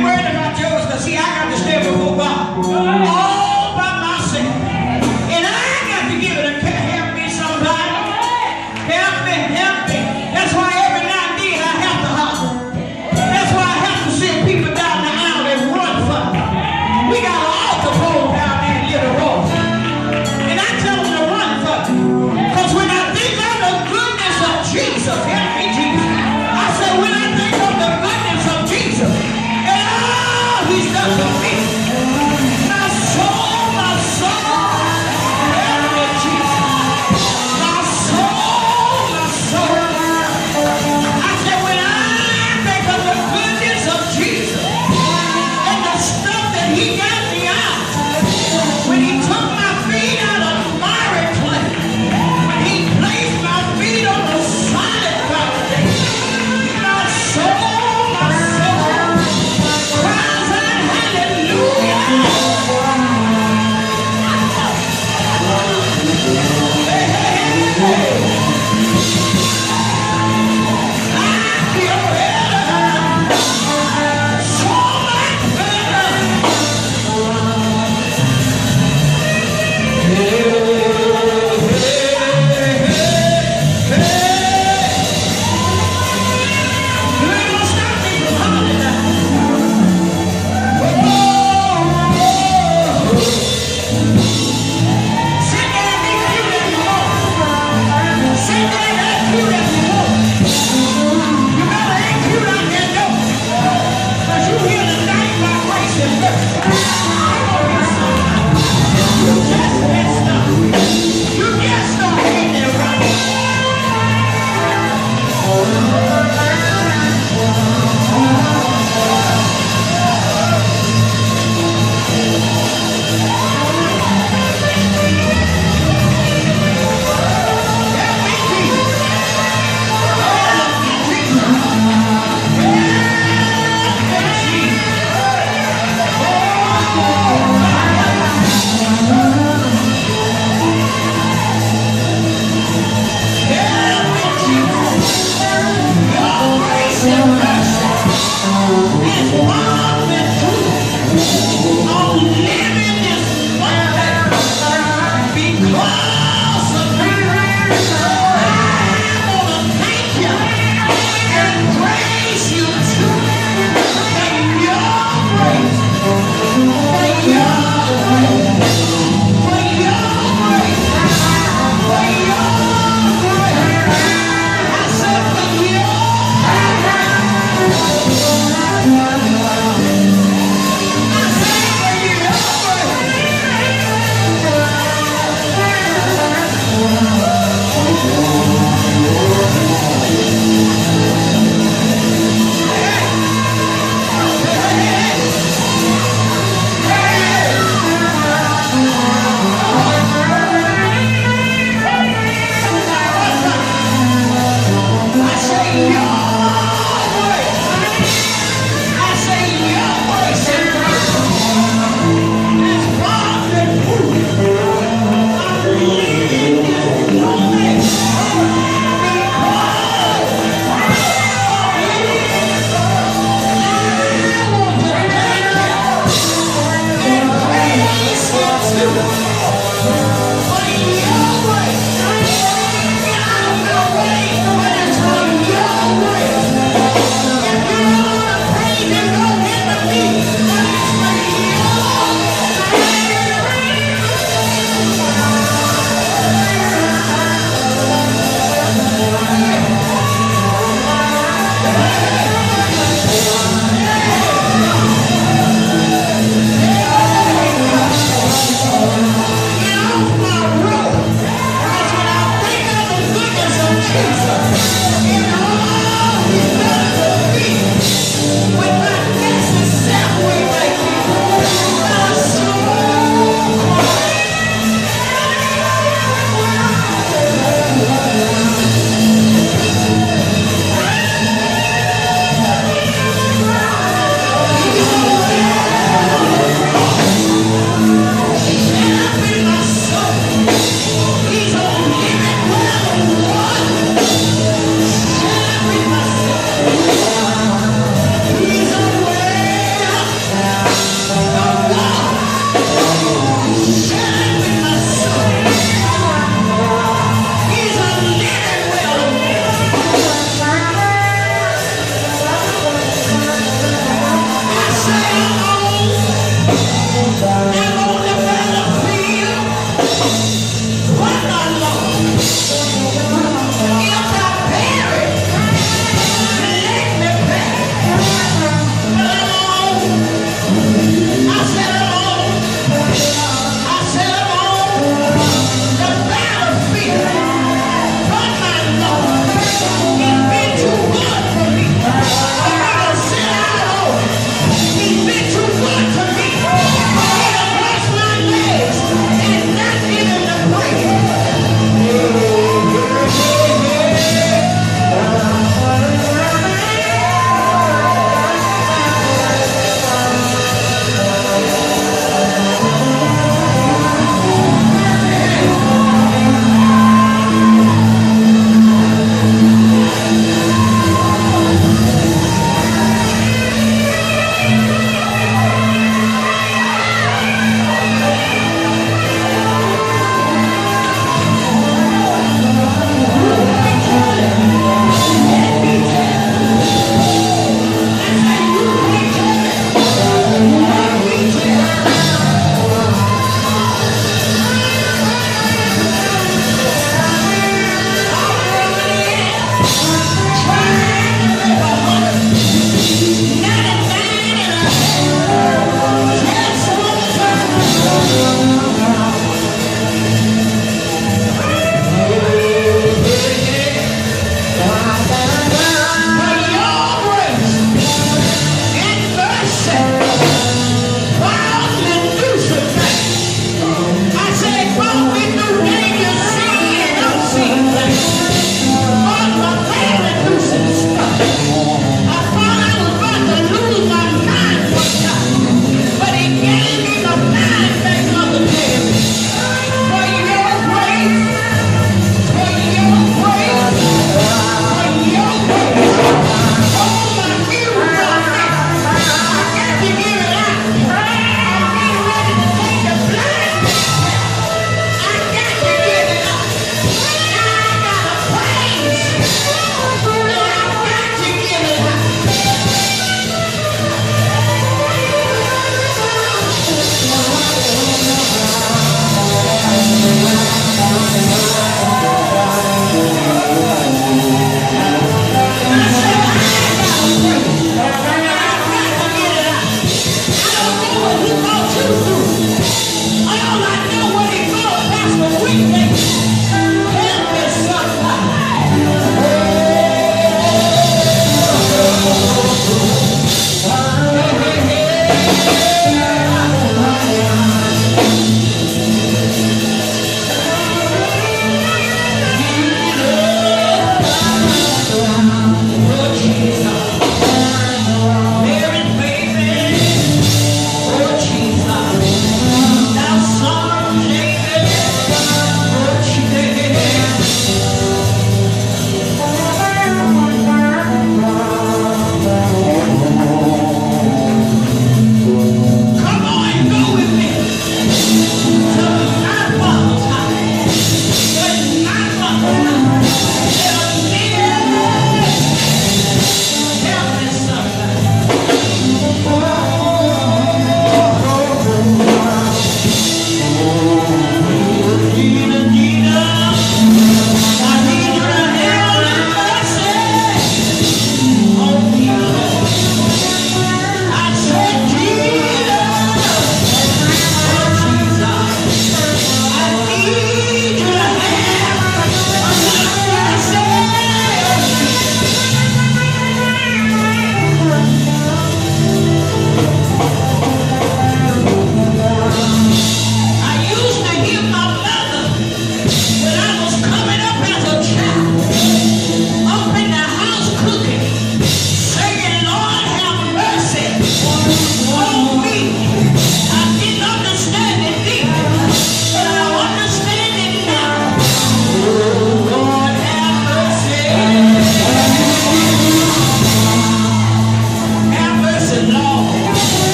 ain't worried about yours because, see, I got to stand before God all by myself. And I got to give it a help me somebody. Help me, help me. That's why every now and then I have to holler. That's why I have to send people down the aisle and run for me. We got an altar pole down there in Little Road. And I tell them to run for me. Because when I think of the goodness of Jesus, help me, Jesus. I say, when I think of the goodness of Jesus and all he's done for me, my soul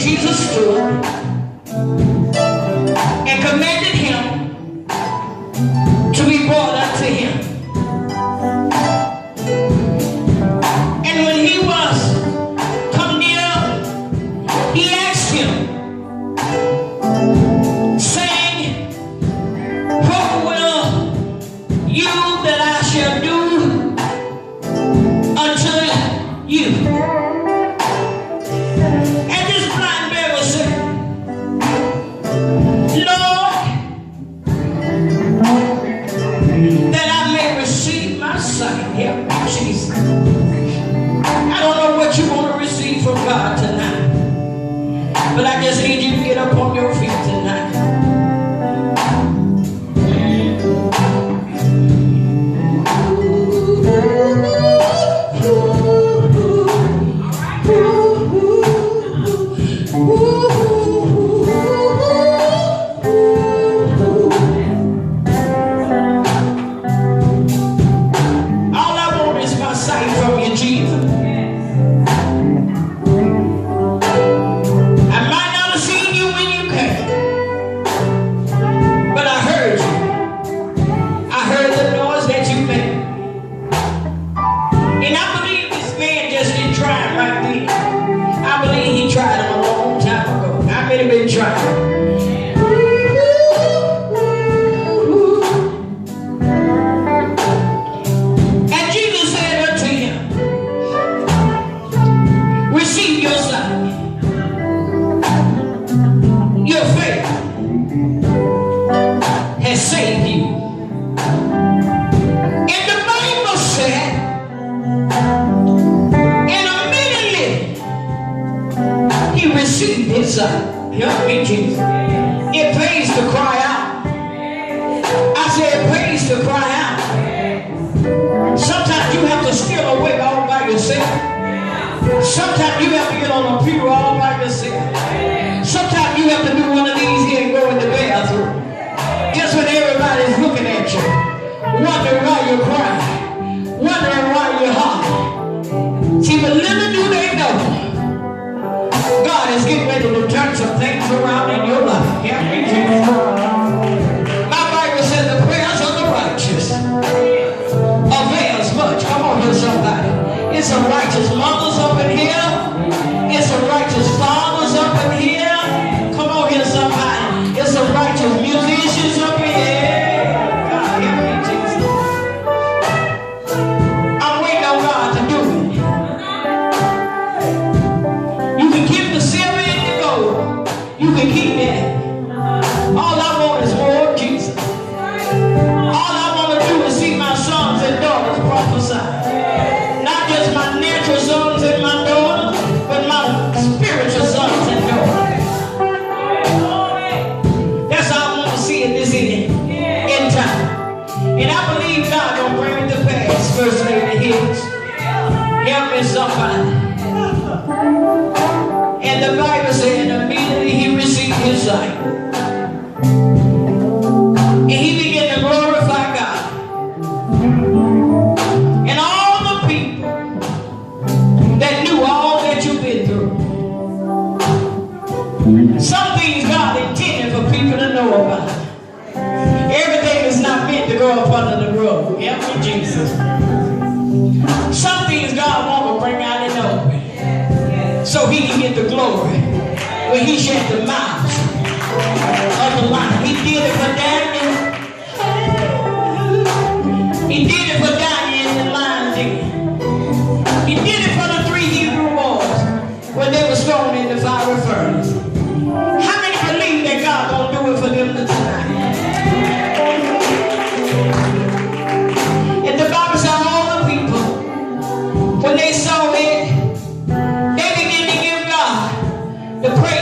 Jesus stood and commanded him to be brought unto him. And when he was come near, he asked him, saying, what will you that I shall do unto you? And this blind beggar said, Lord, that I may receive my sight. Help me, Jesus. I don't know what you want to receive from God tonight, but I just need you to get up on your feet tonight. All I want is my sight from you, Jesus. I might not have seen you when you came, but I heard you. I heard the noise that you made. And I believe this man just didn't try it right then. I believe he tried it a long time ago. How many been trying? And Jesus said unto him, receive your sight. Your faith has saved you. And the Bible said, and immediately he received his sight. Help me, Jesus. It pays to cry out. I said it pays to cry out. Sometimes you have to steal away all by yourself. Sometimes you have to get on a pew all by yourself. Sometimes you have to do one of these here and go in the bathroom. Just when everybody's looking at you, wondering why you're crying, wondering why you're hollering. See, but little do they know, God is getting ready to turn some things around in your life. Help me, Jesus. My Bible says the prayers of the righteous avails much. Come on here, somebody. It's some righteous mothers up in here. It's some righteous fathers up in here. Come on here, somebody. It's some righteous musicians up in here. God, help me, Jesus. I'm waiting on God to do it. You can keep the silver and the gold. You can keep that. All I want is more of Jesus. All I want to do is see my sons and daughters prophesy. Not just my natural sons and my daughters, but my spiritual sons and daughters. That's how I want to see it this end time. And I believe God gonna bring it to pass. First Lady Hicks. Help me, somebody. And the Bible said immediately he received his sight. And he began to glorify God. And all the people that knew all that you've been through. Some things God intended for people to know about. Everything is not meant to go up under the rug. Help me, Jesus. Some things God wants to bring out in the open, so he can get the glory when he shed the mouths of the lion. He did it for Daniel. He did it for Daniel in the lion's den. He did it for the 3 Hebrew boys when they were thrown in the fiery furnace. How many believe that God gonna do it for them tonight? And the Bible said all the people, when they saw it, they began to give God the praise